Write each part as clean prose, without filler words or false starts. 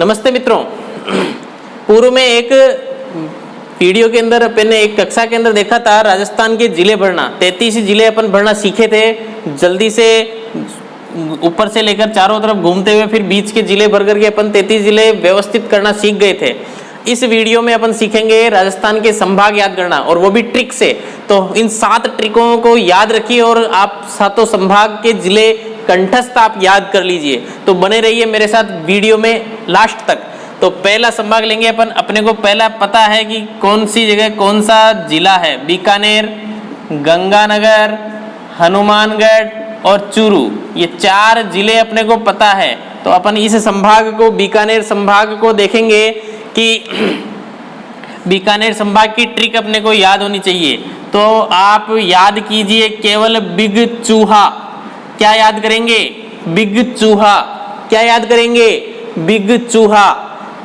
नमस्ते मित्रों। पूर्व में एक वीडियो के अंदर अपन ने एक कक्षा के अंदर देखा था राजस्थान के जिले भरना। 33 जिले अपन भरना सीखे थे, जल्दी से ऊपर से लेकर चारों तरफ घूमते हुए फिर बीच के जिले भर करके अपन 33 जिले व्यवस्थित करना सीख गए थे। इस वीडियो में अपन सीखेंगे राजस्थान के संभाग याद करना, और वो भी ट्रिक से। तो इन 7 ट्रिकों को याद रखिए और आप सातों संभाग के जिले कंठस्थ आप याद कर लीजिए। तो बने रहिए मेरे साथ वीडियो में लास्ट तक। तो पहला संभाग लेंगे अपन। अपने को पहला पता है कि कौन सी जगह कौन सा जिला है। बीकानेर, गंगानगर, हनुमानगढ़ और चूरू, ये 4 जिले अपने को पता है। तो अपन इस संभाग को, बीकानेर संभाग को देखेंगे कि बीकानेर संभाग की ट्रिक अपने को याद होनी चाहिए। तो आप याद कीजिए केवल बिग चूहा। क्या याद करेंगे? बिग चूहा। क्या याद करेंगे? बिग चूहा।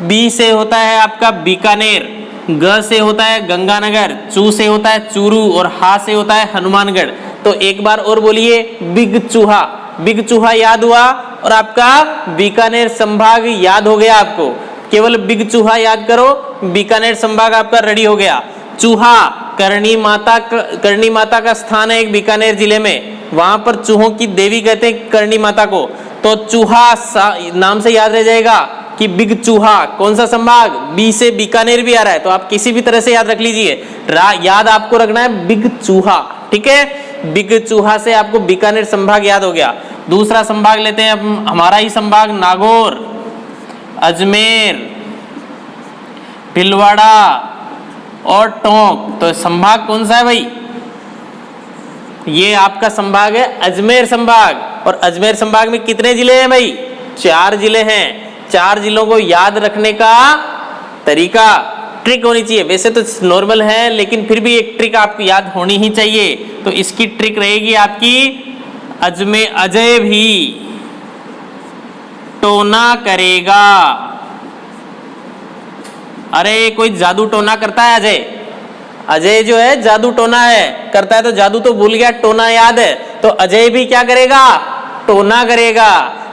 बी से होता है आपका बीकानेर, ग से होता है गंगानगर, चू से होता है चूरू और हा से होता है हनुमानगढ़। तो एक बार और बोलिए, बिग चूहा। बिग चूहा याद हुआ और आपका बीकानेर संभाग याद हो गया। आपको केवल बिग चूहा याद करो, बीकानेर संभाग आपका रेडी हो गया। चूहा करणी माता का स्थान है एक बीकानेर जिले में, वहां पर चूहों की देवी कहते हैं करणी माता को। तो चूहा नाम से याद रह जाएगा कि बिग चूहा। कौन सा संभाग? बी से बीकानेर भी आ रहा है, तो आप किसी भी तरह से याद रख लीजिए। याद आपको रखना है बिग चूहा, ठीक है। बिग चूहा से आपको बीकानेर संभाग याद हो गया। दूसरा संभाग लेते हैं हमारा ही संभाग, नागौर, अजमेर, भीलवाड़ा और टोंक। तो संभाग कौन सा है भाई? ये आपका संभाग है अजमेर संभाग। और अजमेर संभाग में कितने जिले हैं भाई? 4 जिले हैं। 4 जिलों को याद रखने का तरीका, ट्रिक होनी चाहिए। वैसे तो नॉर्मल है, लेकिन फिर भी एक ट्रिक आपको याद होनी ही चाहिए। तो इसकी ट्रिक रहेगी आपकी, अजय भी टोना करेगा। अरे कोई जादू टोना करता है? अजय जो है जादू टोना है, करता है। तो जादू तो भूल गया, टोना याद है। तो अजय भी क्या करेगा? टोना करेगा।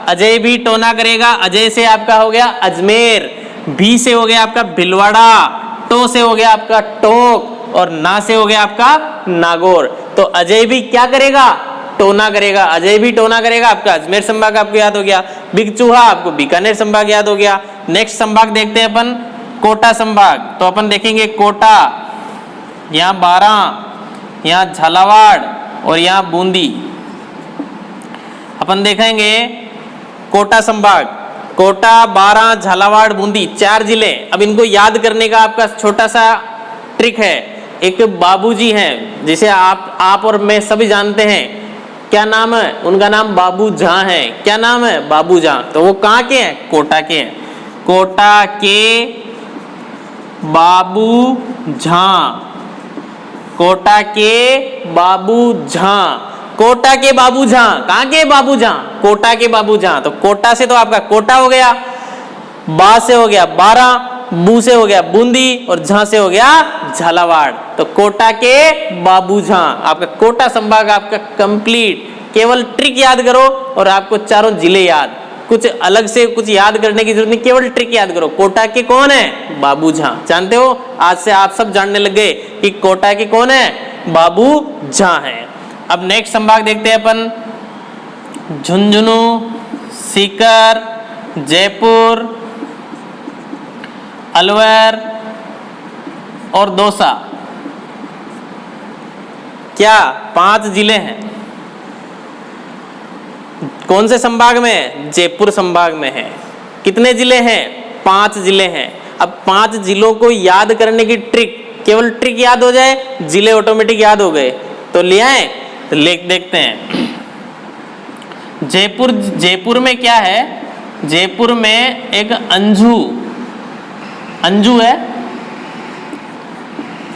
अजय भी टोना करेगा। अजय से आपका हो गया अजमेर, भी से हो गया आपका भीलवाड़ा, टो से हो गया आपका टोंक और ना से हो गया आपका नागौर। तो अजय भी क्या करेगा? टोना करेगा। अजय भी टोना करेगा। आपका अजमेर संभाग आपको याद हो गया। बिग चूहा आपको बीकानेर संभाग याद हो गया। नेक्स्ट संभाग देखते हैं अपन, कोटा संभाग। तो अपन देखेंगे कोटा, यहाँ 12, यहाँ झालावाड़ और यहाँ बूंदी। अपन देखेंगे कोटा संभाग, कोटा, 12, झालावाड़, बूंदी, 4 जिले। अब इनको याद करने का आपका छोटा सा ट्रिक है। एक बाबूजी हैं जिसे आप और मैं सभी जानते हैं। क्या नाम है उनका? नाम बाबू जहां है। क्या नाम है? बाबू जहां। तो वो कहाँ के हैं? कोटा के हैं। कोटा के बाबू जहां, कोटा के बाबू जहां, कोटा के बाबू जहां। कहाँ के बाबू जहां? कोटा के बाबू जहां। तो कोटा से तो आपका कोटा हो गया, बा से हो गया 12, बू से हो गया बूंदी और जहां से हो गया झालावाड़। तो कोटा के बाबू जहां, आपका कोटा संभाग आपका कंप्लीट। केवल ट्रिक याद करो और आपको चारों जिले याद। कुछ अलग से कुछ याद करने की जरूरत नहीं, केवल ट्रिक याद करो। कोटा के कौन है? बाबू जहां। जानते हो, आज से आप सब जानने लग गए कि कोटा के कौन है? बाबू जहां है। अब नेक्स्ट संभाग देखते हैं अपन, झुंझुनू, सीकर, जयपुर, अलवर और दौसा। क्या 5 जिले हैं? कौन से संभाग में? जयपुर संभाग में है। कितने जिले हैं? 5 जिले हैं। अब 5 जिलों को याद करने की ट्रिक, केवल ट्रिक याद हो जाए, जिले ऑटोमेटिक याद हो गए। तो ले आए, तो देखते हैं। जयपुर में क्या है? जयपुर में एक अंजू है,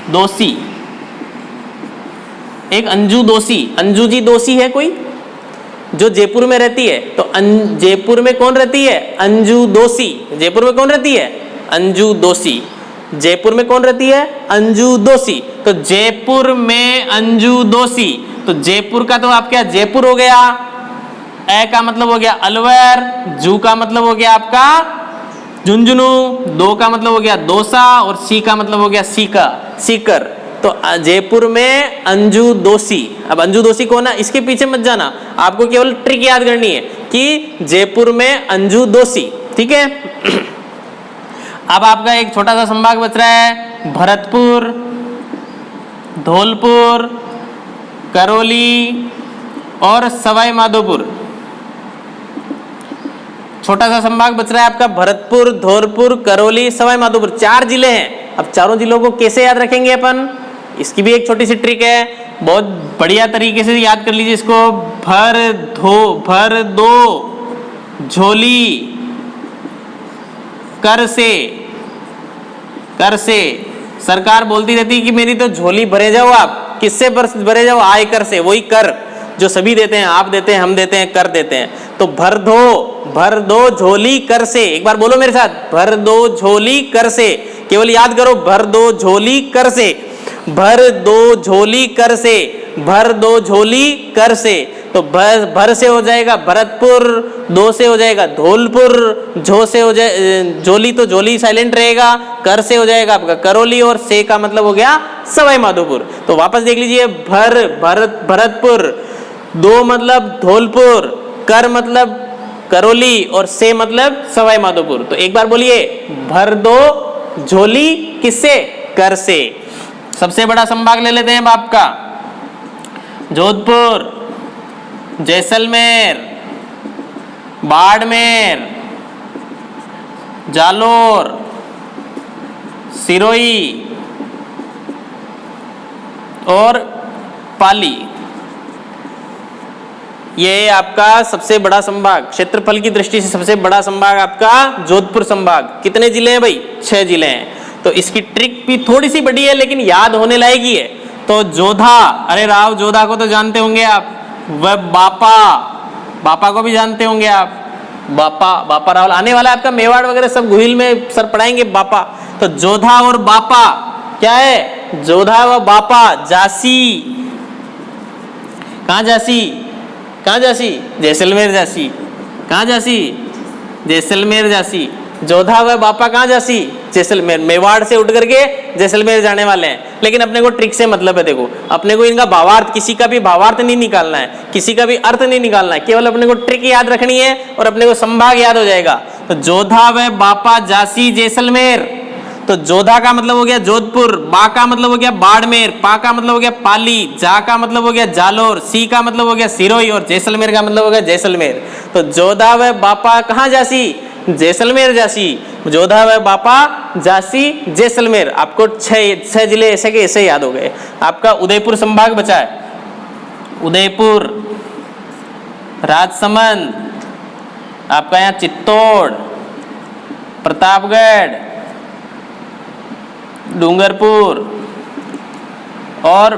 दोषी, एक अंजू दोषी। अंजू जी दोषी है कोई जो जयपुर में रहती है। तो जयपुर में कौन रहती है? अंजू दोषी। जयपुर में कौन रहती है? अंजू दोषी। जयपुर में कौन रहती है? अंजू दोषी। तो जयपुर में अंजू दोषी। तो जयपुर का तो आप क्या, जयपुर हो गया। ए का मतलब हो गया अलवर, जू का मतलब हो गया आपका झुंझुनू, दो का मतलब हो गया दोसा और सी का मतलब हो गया सीकर। तो जयपुर में अंजू दोषी। अब अंजू दोषी कौन है इसके पीछे मत जाना, आपको केवल ट्रिक याद करनी है कि जयपुर में अंजू दोषी, ठीक है। अब आपका एक छोटा सा संभाग बच रहा है, भरतपुर, धौलपुर, करौली और सवाई माधोपुर। छोटा सा संभाग बच रहा है आपका भरतपुर, धौलपुर, करौली, सवाई माधोपुर, 4 जिले हैं। अब चारों जिलों को कैसे याद रखेंगे अपन, इसकी भी एक छोटी सी ट्रिक है, बहुत बढ़िया तरीके से याद कर लीजिए इसको। भर दो झोली कर से। सरकार बोलती रहती है कि मेरी तो झोली भरे जाओ, आप किससे भरे जाओ, आयकर से, वही कर जो सभी देते हैं, आप देते हैं, हम देते हैं, कर देते हैं। तो भर दो झोली कर से, एक बार बोलो मेरे साथ, भर दो झोली कर से। केवल याद करो, भर दो झोली कर से, भर दो झोली कर से, भर दो झोली कर से। तो भर से हो जाएगा भरतपुर, दो से हो जाएगा धौलपुर, झो से हो जाए झोली, तो झोली साइलेंट रहेगा, कर से हो जाएगा आपका करौली और से का मतलब हो गया सवाई माधोपुर। तो वापस देख लीजिए, भरतपुर, दो मतलब धौलपुर, कर मतलब करौली और से मतलब सवाई माधोपुर। तो एक बार बोलिए, भर दो झोली किससे, कर से। सबसे बड़ा संभाग ले लेते हैं आपका, जोधपुर, जैसलमेर, बाड़मेर, जालोर, सिरोही और पाली। ये आपका सबसे बड़ा संभाग, क्षेत्रफल की दृष्टि से सबसे बड़ा संभाग आपका जोधपुर संभाग। कितने जिले हैं भाई, 6 जिले हैं। तो इसकी ट्रिक भी थोड़ी सी बड़ी है लेकिन याद होने लायक ही है। तो जोधा, अरे राव जोधा को तो जानते होंगे आप, वह बापा को भी जानते होंगे आप, बापा रावल आने वाला है आपका, मेवाड़ वगैरह सब गुहिल में सर पढ़ाएंगे बापा। तो जोधा और बापा क्या है, जोधा व बापा, जासी, कहाँ जासी, जैसलमेर जासी, कहाँ जासी, जैसलमेर जासी। जोधा व बापा कहाँ जासी, जैसलमेर, मेवाड़ से उठ करके जैसलमेर जाने वाले हैं। लेकिन अपने को ट्रिक से मतलब है, देखो अपने को इनका भावार्थ, किसी का भी भावार्थ नहीं निकालना है, किसी का भी अर्थ नहीं निकालना है, केवल अपने को ट्रिक याद रखनी है और अपने को संभाग याद हो जाएगा। तो जोधा व बापा जासी जैसलमेर। तो जोधा का मतलब हो गया जोधपुर, बा का मतलब हो गया बाड़मेर, पा का मतलब हो गया पाली, जा का मतलब हो गया जालोर, सी का मतलब हो गया सिरोही और जैसलमेर का मतलब हो गया जैसलमेर। तो जोधा व बापा कहाँ जासी, जैसलमेर जासी। जोधा व बापा जासी जैसलमेर। आपको 6 जिले ऐसे के ऐसे याद हो गए। आपका उदयपुर संभाग बचा है, उदयपुर, राजसमंद, आपका यहाँ चित्तौड़, प्रतापगढ़, डूंगरपुर और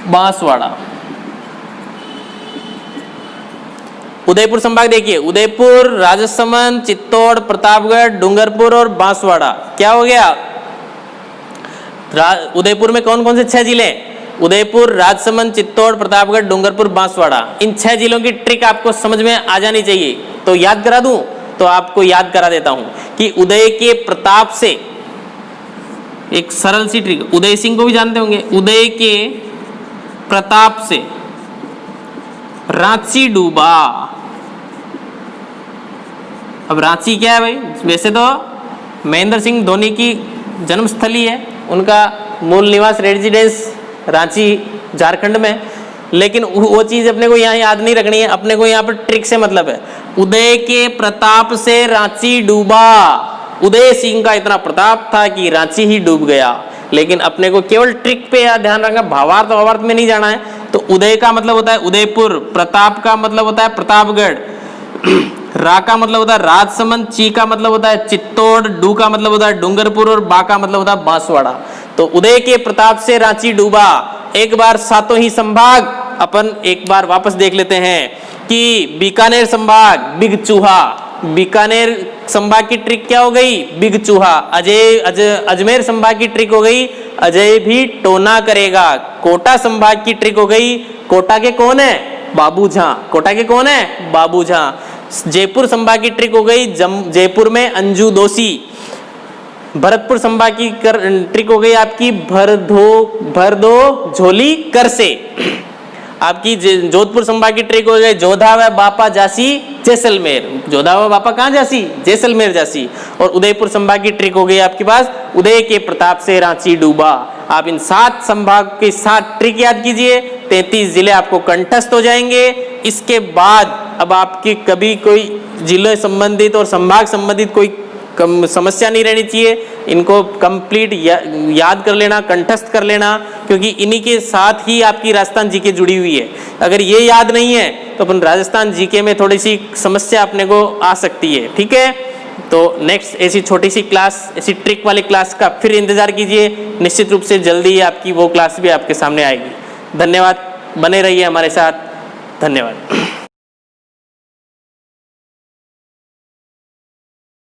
बांसवाड़ा। उदयपुर संभाग देखिए, उदयपुर, राजसमंद, चित्तौड़, प्रतापगढ़, डूंगरपुर और बांसवाड़ा। क्या हो गया, उदयपुर में कौन कौन से 6 जिले, उदयपुर, राजसमंद, चित्तौड़, प्रतापगढ़, डूंगरपुर, बांसवाड़ा। इन 6 जिलों की ट्रिक आपको समझ में आ जानी चाहिए। तो याद करा दूं, तो आपको याद करा देता हूं कि उदय के प्रताप से, एक सरल सी ट्रिक, उदय सिंह को भी जानते होंगे, उदय के प्रताप से रांची डूबा। अब रांची क्या है भाई, वैसे तो महेंद्र सिंह धोनी की जन्मस्थली है, उनका मूल निवास रेजिडेंस रांची झारखंड में, लेकिन वो चीज अपने को यहाँ याद नहीं रखनी है। अपने को यहाँ पर ट्रिक से मतलब है, उदय के प्रताप से रांची डूबा। उदय सिंह का इतना प्रताप था कि रांची ही डूब गया। लेकिन अपने को केवल ट्रिक पे ध्यान रखना, भावार्थ में नहीं जाना है। तो उदय का मतलब होता है उदयपुर, प्रताप का मतलब होता है प्रतापगढ़, रा का मतलब होता है राजसमंद, ची का मतलब होता है चित्तौड़, डू का मतलब होता है डूंगरपुर और बा का मतलब होता है बांसवाड़ा। तो उदय के प्रताप से रांची डूबा। एक बार सातों ही संभाग अपन एक बार वापस देख लेते हैं कि बीकानेर संभाग, बिग चूहा। बीकानेर संभाग की ट्रिक क्या हो गई, बिग चूहा। अजमेर संभाग की ट्रिक हो गई, अजय भी टोना करेगा। कोटा संभाग की ट्रिक हो गई, कोटा के कौन है, बाबू झा। कोटा के कौन है, बाबू झा। जयपुर संभाग की ट्रिक हो गई जयपुर में अंजू दोषी। भरतपुर संभाग की ट्रिक हो गई आपकी भर दो झोली कर से। आपकी जोधपुर संभाग की ट्रिक हो गई जोधा व बापा जासी जैसलमेर। जोधा व बापा कहाँ जासी? जैसलमेर जासी। और उदयपुर संभाग की ट्रिक हो गई आपके पास उदय के प्रताप से रांची डूबा। आप इन 7 संभाग के 7 ट्रिक याद कीजिए, 33 जिले आपको कंठस्थ हो जाएंगे। इसके बाद अब आपकी कभी कोई जिले संबंधित और संभाग संबंधित कोई समस्या नहीं रहनी चाहिए। इनको कंप्लीट याद कर लेना, कंठस्थ कर लेना, क्योंकि इन्हीं के साथ ही आपकी राजस्थान जीके जुड़ी हुई है। अगर ये याद नहीं है तो अपन राजस्थान जीके में थोड़ी सी समस्या अपने को आ सकती है। ठीक है, तो नेक्स्ट ऐसी छोटी सी क्लास, ऐसी ट्रिक वाली क्लास का फिर इंतजार कीजिए। निश्चित रूप से जल्दी आपकी वो क्लास भी आपके सामने आएगी। धन्यवाद, बने रहिए हमारे साथ। धन्यवाद।